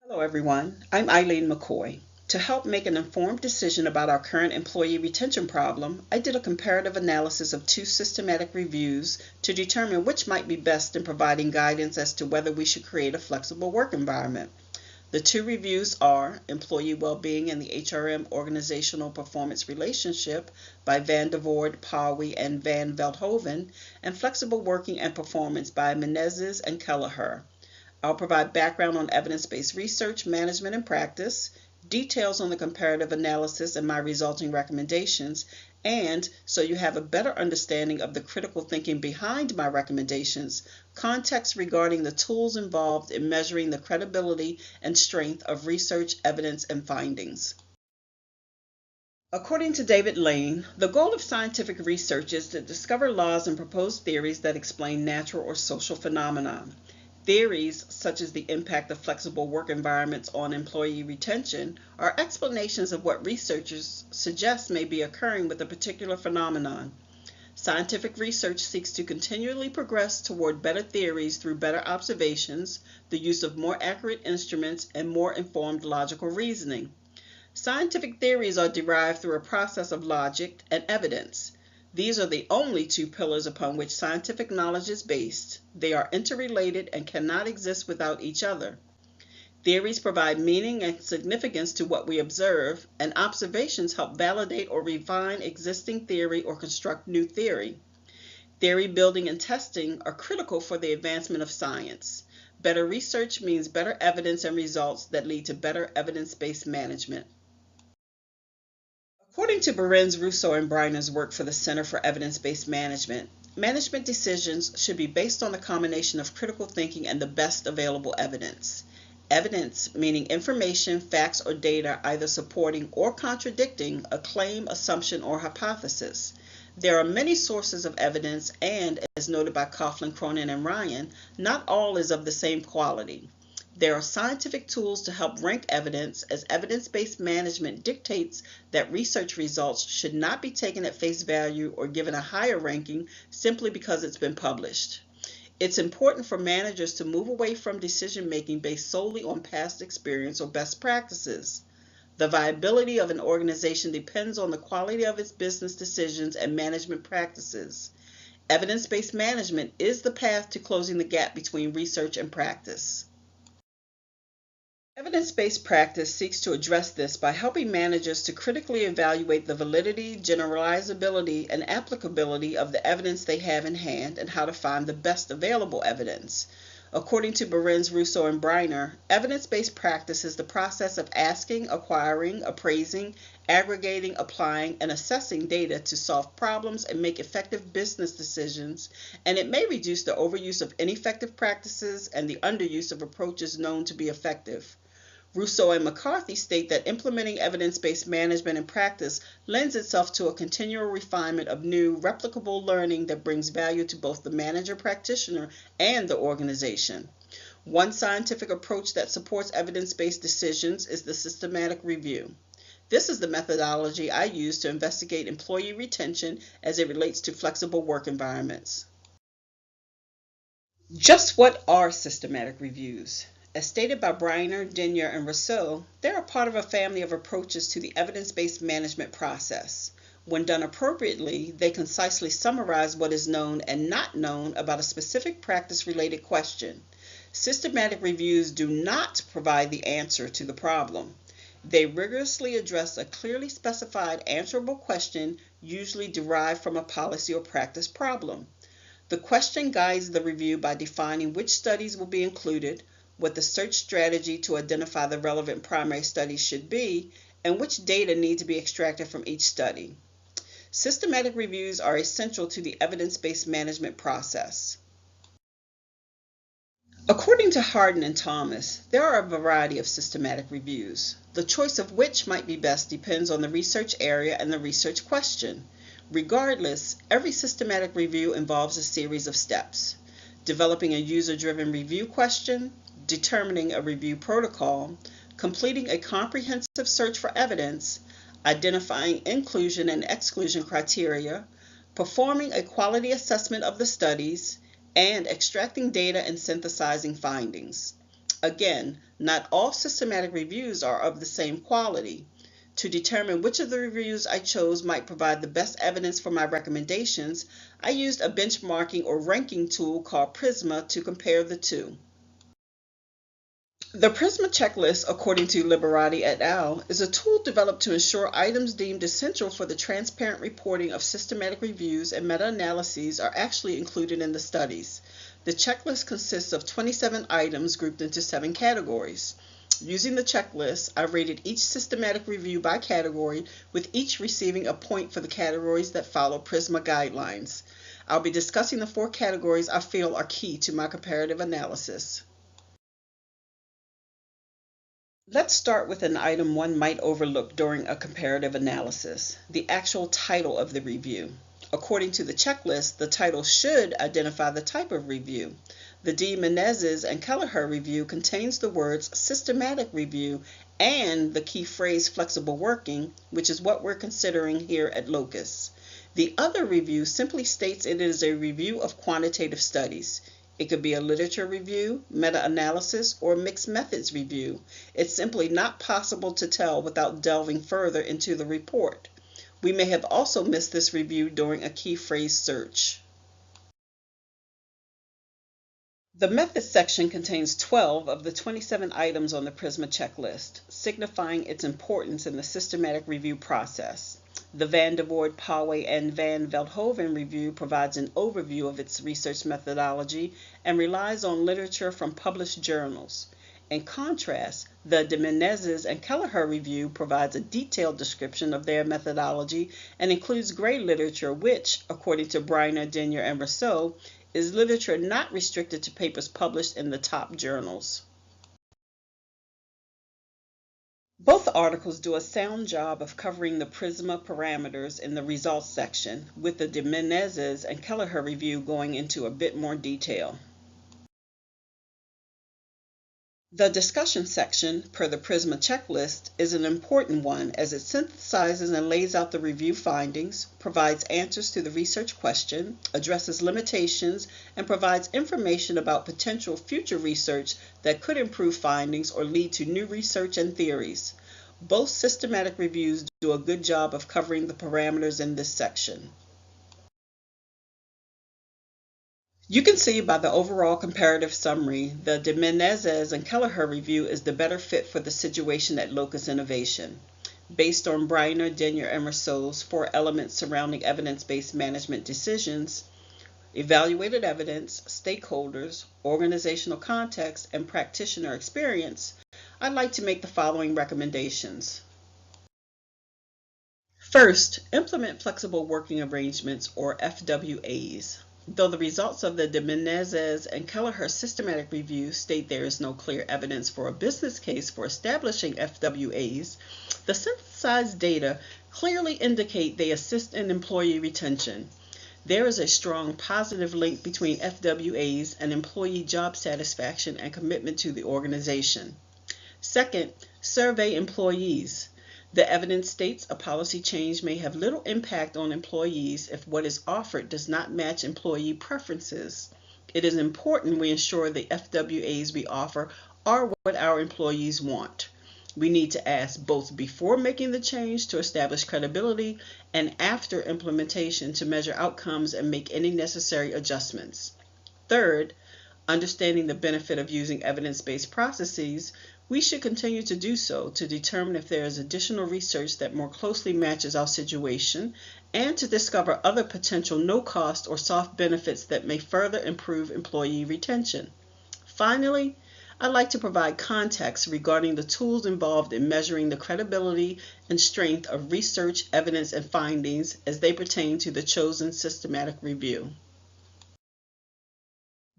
Hello, everyone. I'm Eileen McCoy. To help make an informed decision about our current employee retention problem, I did a comparative analysis of two systematic reviews to determine which might be best in providing guidance as to whether we should create a flexible work environment. The two reviews are Employee Wellbeing and the HRM Organizational Performance Relationship by Van der Voorde, Pauwy, and Van Veldhoven, and Flexible Working and Performance by Menezes and Kelleher. I'll provide background on evidence-based research, management, and practice, details on the comparative analysis and my resulting recommendations, and so you have a better understanding of the critical thinking behind my recommendations, context regarding the tools involved in measuring the credibility and strength of research, evidence, and findings. According to David Lane, the goal of scientific research is to discover laws and propose theories that explain natural or social phenomena. Theories, such as the impact of flexible work environments on employee retention, are explanations of what researchers suggest may be occurring with a particular phenomenon. Scientific research seeks to continually progress toward better theories through better observations, the use of more accurate instruments, and more informed logical reasoning. Scientific theories are derived through a process of logic and evidence. These are the only two pillars upon which scientific knowledge is based. They are interrelated and cannot exist without each other. Theories provide meaning and significance to what we observe, and observations help validate or refine existing theory or construct new theory. Theory building and testing are critical for the advancement of science. Better research means better evidence and results that lead to better evidence-based management. According to Behrens, Russo, and Briner's work for the Center for Evidence-Based Management, management decisions should be based on a combination of critical thinking and the best available evidence. Evidence, meaning information, facts, or data either supporting or contradicting a claim, assumption, or hypothesis. There are many sources of evidence, and, as noted by Coughlin, Cronin, and Ryan, not all is of the same quality. There are scientific tools to help rank evidence, as evidence-based management dictates that research results should not be taken at face value or given a higher ranking simply because it's been published. It's important for managers to move away from decision-making based solely on past experience or best practices. The viability of an organization depends on the quality of its business decisions and management practices. Evidence-based management is the path to closing the gap between research and practice. Evidence-based practice seeks to address this by helping managers to critically evaluate the validity, generalizability, and applicability of the evidence they have in hand and how to find the best available evidence. According to Behrens, Russo, and Briner, evidence-based practice is the process of asking, acquiring, appraising, aggregating, applying, and assessing data to solve problems and make effective business decisions, and it may reduce the overuse of ineffective practices and the underuse of approaches known to be effective. Russo and McCarthy state that implementing evidence-based management and practice lends itself to a continual refinement of new, replicable learning that brings value to both the manager practitioner and the organization. One scientific approach that supports evidence-based decisions is the systematic review. This is the methodology I use to investigate employee retention as it relates to flexible work environments. Just what are systematic reviews? As stated by Briner, Denyer, and Rousseau, they are part of a family of approaches to the evidence-based management process. When done appropriately, they concisely summarize what is known and not known about a specific practice-related question. Systematic reviews do not provide the answer to the problem. They rigorously address a clearly specified answerable question, usually derived from a policy or practice problem. The question guides the review by defining which studies will be included, what the search strategy to identify the relevant primary studies should be, and which data need to be extracted from each study. Systematic reviews are essential to the evidence-based management process. According to Hardin and Thomas, there are a variety of systematic reviews. The choice of which might be best depends on the research area and the research question. Regardless, every systematic review involves a series of steps: developing a user-driven review question, determining a review protocol, completing a comprehensive search for evidence, identifying inclusion and exclusion criteria, performing a quality assessment of the studies, and extracting data and synthesizing findings. Again, not all systematic reviews are of the same quality. To determine which of the reviews I chose might provide the best evidence for my recommendations, I used a benchmarking or ranking tool called Prisma to compare the two. The Prisma checklist, according to Liberati et al., is a tool developed to ensure items deemed essential for the transparent reporting of systematic reviews and meta-analyses are actually included in the studies. The checklist consists of 27 items grouped into 7 categories. Using the checklist, I rated each systematic review by category, with each receiving a point for the categories that follow Prisma guidelines. I'll be discussing the 4 categories I feel are key to my comparative analysis. Let's start with an item one might overlook during a comparative analysis, the actual title of the review. According to the checklist, the title should identify the type of review. The D. Menezes and Kelleher review contains the words systematic review and the key phrase flexible working, which is what we're considering here at Locus. The other review simply states it is a review of quantitative studies. It could be a literature review, meta-analysis, or mixed methods review. It's simply not possible to tell without delving further into the report. We may have also missed this review during a key phrase search. The methods section contains 12 of the 27 items on the Prisma checklist, signifying its importance in the systematic review process. The Van de Voort, Poway, and Van Veldhoven review provides an overview of its research methodology and relies on literature from published journals. In contrast, the de Menezes and Kelleher review provides a detailed description of their methodology and includes gray literature which, according to Briner, Denyer, and Rousseau, is literature not restricted to papers published in the top journals. Both articles do a sound job of covering the Prisma parameters in the results section, with the de Menezes and Kelleher review going into a bit more detail. The discussion section, per the Prisma checklist, is an important one as it synthesizes and lays out the review findings, provides answers to the research question, addresses limitations, and provides information about potential future research that could improve findings or lead to new research and theories. Both systematic reviews do a good job of covering the parameters in this section. You can see by the overall comparative summary, the de Menezes and Kelleher review is the better fit for the situation at Locus Innovation. Based on Briner, Denyer, and Rousseau's 4 elements surrounding evidence-based management decisions, evaluated evidence, stakeholders, organizational context, and practitioner experience, I'd like to make the following recommendations. First, implement flexible working arrangements, or FWAs. Though the results of the de Menezes and Kelleher systematic review state there is no clear evidence for a business case for establishing FWAs, the synthesized data clearly indicate they assist in employee retention. There is a strong positive link between FWAs and employee job satisfaction and commitment to the organization. Second, survey employees. The evidence states a policy change may have little impact on employees if what is offered does not match employee preferences. It is important we ensure the FWAs we offer are what our employees want. We need to ask both before making the change to establish credibility and after implementation to measure outcomes and make any necessary adjustments. Third, understanding the benefit of using evidence-based processes, we should continue to do so to determine if there is additional research that more closely matches our situation and to discover other potential no-cost or soft benefits that may further improve employee retention. Finally, I'd like to provide context regarding the tools involved in measuring the credibility and strength of research, evidence, and findings as they pertain to the chosen systematic review.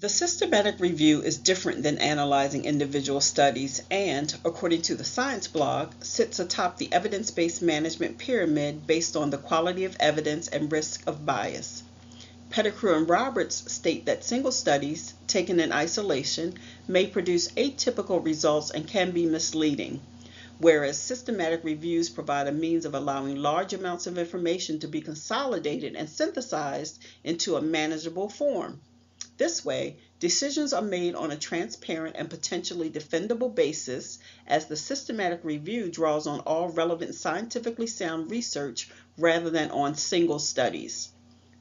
The systematic review is different than analyzing individual studies and, according to the Science blog, sits atop the evidence-based management pyramid based on the quality of evidence and risk of bias. Pettigrew and Roberts state that single studies, taken in isolation, may produce atypical results and can be misleading, whereas systematic reviews provide a means of allowing large amounts of information to be consolidated and synthesized into a manageable form. This way, Decisions are made on a transparent and potentially defendable basis as the systematic review draws on all relevant scientifically sound research rather than on single studies.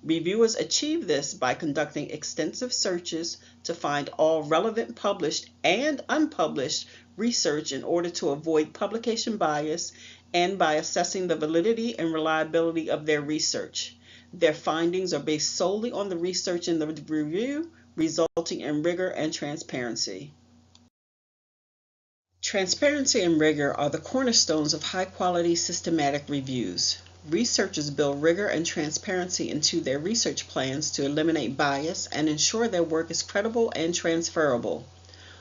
Reviewers achieve this by conducting extensive searches to find all relevant published and unpublished research in order to avoid publication bias and by assessing the validity and reliability of their research. Their findings are based solely on the research in the review, resulting in rigor and transparency. Transparency and rigor are the cornerstones of high-quality systematic reviews. Researchers build rigor and transparency into their research plans to eliminate bias and ensure their work is credible and transferable.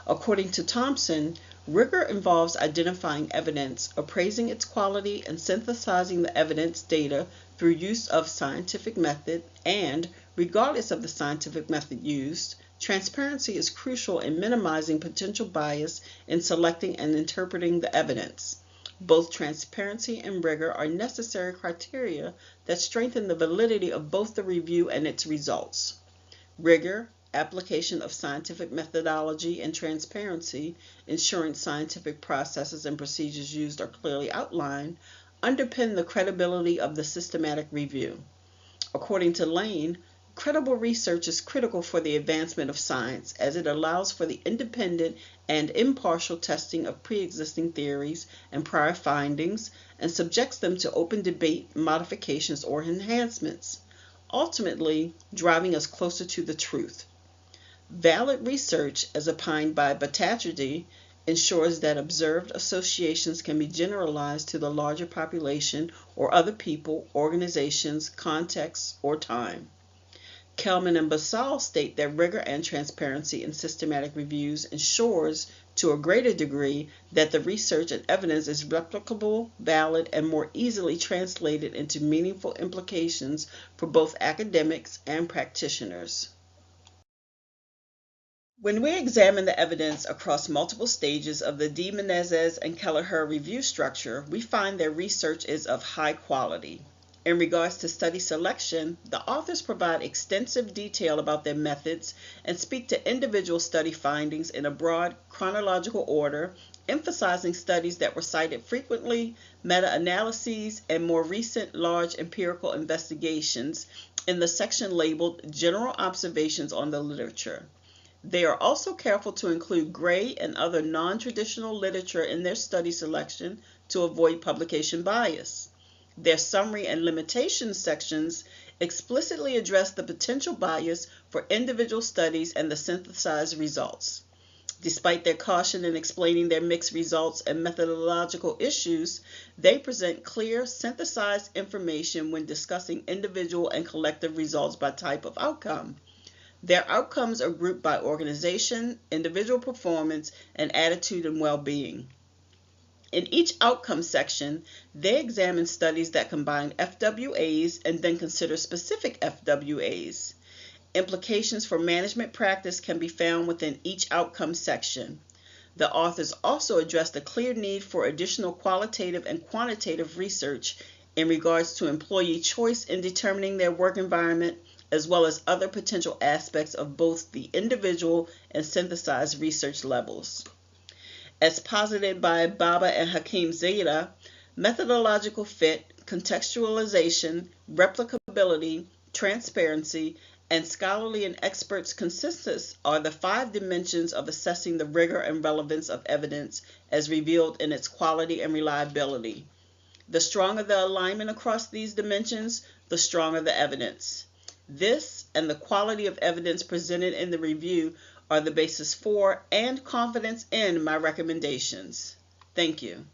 According to Thompson, rigor involves identifying evidence, appraising its quality, and synthesizing the evidence data through use of scientific method, and, regardless of the scientific method used, transparency is crucial in minimizing potential bias in selecting and interpreting the evidence. Both transparency and rigor are necessary criteria that strengthen the validity of both the review and its results. Rigor, application of scientific methodology, and transparency, ensuring scientific processes and procedures used are clearly outlined, underpin the credibility of the systematic review. According to Lane, credible research is critical for the advancement of science as it allows for the independent and impartial testing of pre-existing theories and prior findings and subjects them to open debate, modifications, or enhancements, ultimately driving us closer to the truth. Valid research, as opined by Bhattacharjee, ensures that observed associations can be generalized to the larger population or other people, organizations, contexts, or time. Kelman and Basal state that rigor and transparency in systematic reviews ensures, to a greater degree, that the research and evidence is replicable, valid, and more easily translated into meaningful implications for both academics and practitioners. When we examine the evidence across multiple stages of the D. Menezes and Kelleher review structure, we find their research is of high quality. In regards to study selection, the authors provide extensive detail about their methods and speak to individual study findings in a broad chronological order, emphasizing studies that were cited frequently, meta-analyses, and more recent large empirical investigations in the section labeled General Observations on the Literature. They are also careful to include gray and other non-traditional literature in their study selection to avoid publication bias. Their summary and limitations sections explicitly address the potential bias for individual studies and the synthesized results. Despite their caution in explaining their mixed results and methodological issues, they present clear, synthesized information when discussing individual and collective results by type of outcome. Their outcomes are grouped by organization, individual performance, and attitude and well-being. In each outcome section, they examine studies that combine FWAs and then consider specific FWAs. Implications for management practice can be found within each outcome section. The authors also address the clear need for additional qualitative and quantitative research in regards to employee choice in determining their work environment, as well as other potential aspects of both the individual and synthesized research levels. As posited by Baba and Hakim Zeta, methodological fit, contextualization, replicability, transparency, and scholarly and experts' consensus are the 5 dimensions of assessing the rigor and relevance of evidence as revealed in its quality and reliability. The stronger the alignment across these dimensions, the stronger the evidence. This and the quality of evidence presented in the review are the basis for and confidence in my recommendations. Thank you.